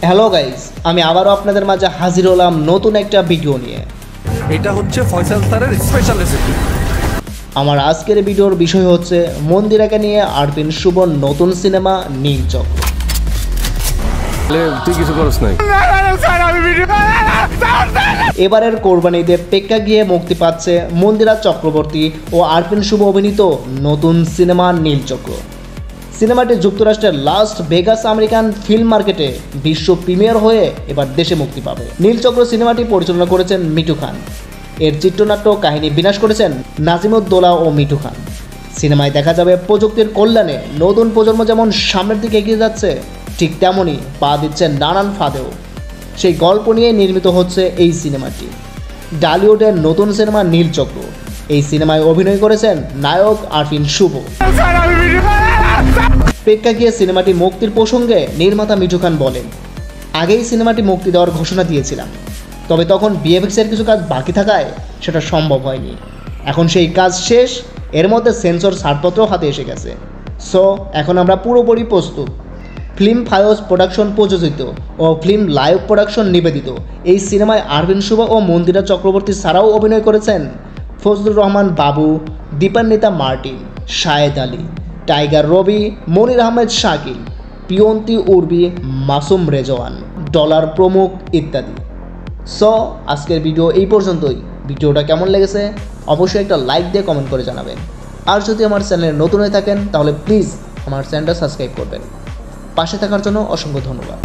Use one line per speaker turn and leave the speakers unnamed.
Hello guys, আমি আবারও আপনাদের মাঝে হাজির হলাম নতুন একটা ভিডিও নিয়ে।
এটা হচ্ছে ফয়সাল স্যারের স্পেশাল রেসিপি।
আমার আজকের ভিডিওর বিষয় হচ্ছে মন্দিরাকে নিয়ে আরপিন শুভর নতুন সিনেমা নীলচক্র।
তুই কিছু করছ নাই।
এবারের কোরবানি ঈদে প্রেক্ষাগৃহে মুক্তি পাচ্ছে মন্দিরা চক্রবর্তী ও আরপিন শুভ অভিনীত নতুন সিনেমা নীলচক্র। সিনেমাটি যুক্তরাষ্ট্রের লাস ভেগাস আমেরিকান ফিল্ম মার্কেটে বিশ্ব প্রিমিয়ার হয়ে এবার দেশে মুক্তি পাবে। নীলচক্র সিনেমাটি পরিচালনা করেছেন মিঠু খান। এর চিত্রনাট্য কাহিনী বিনাশ করেছেন নাজিমুদ্দৌলা ও মিঠু খান। সিনেমায় দেখা যাবে প্রযুক্তির কল্যাণে নতুন প্রজন্ম যেমন সামনের দিকে এগিয়ে যাচ্ছে, ঠিক তেমনই পা দিচ্ছে নানান ফাঁদেও। সেই গল্প নিয়ে নির্মিত হচ্ছে এই সিনেমাটি। ডালিউডের নতুন সিনেমা নীলচক্র। এই সিনেমায় অভিনয় করেছেন নায়ক আরপিন শুভ। প্রেক্ষাগৃহে সিনেমাটি মুক্তির প্রসঙ্গে নির্মাতা মিঠু খান বলেন, আগেই সিনেমাটি মুক্তি দেওয়ার ঘোষণা দিয়েছিলাম, তবে তখন ভিএফএক্সের কিছু কাজ বাকি থাকায় সেটা সম্ভব হয়নি। এখন সেই কাজ শেষ, এর মধ্যে সেন্সর ছাড়পত্র হাতে এসে গেছে। সো এখন আমরা পুরোপুরি প্রস্তুত। ফিল্ম ফায়োজ প্রোডাকশন প্রযোজিত ও ফিল্ম লাইভ প্রোডাকশন নিবেদিত এই সিনেমায় আরপিন শুভ ও মন্দিরা চক্রবর্তী ছাড়াও অভিনয় করেছেন ফজলুর রহমান বাবু, দীপান্বিতা মার্টিন, শাহেদ আলী, টাইগার রবি, মনির আহমেদ শাকিল, পিয়ন্তি উর্বি, মাসুম রেজওয়ান, ডলার প্রমুখ ইত্যাদি। সো আজকের ভিডিও এই পর্যন্তই। ভিডিওটা কেমন লেগেছে অবশ্যই একটা লাইক দিয়ে কমেন্ট করে জানাবেন। আর যদি আমার চ্যানেলে নতুন হয়ে থাকেন তাহলে প্লিজ আমার চ্যানেলটা সাবস্ক্রাইব করবেন। পাশে থাকার জন্য অসংখ্য ধন্যবাদ।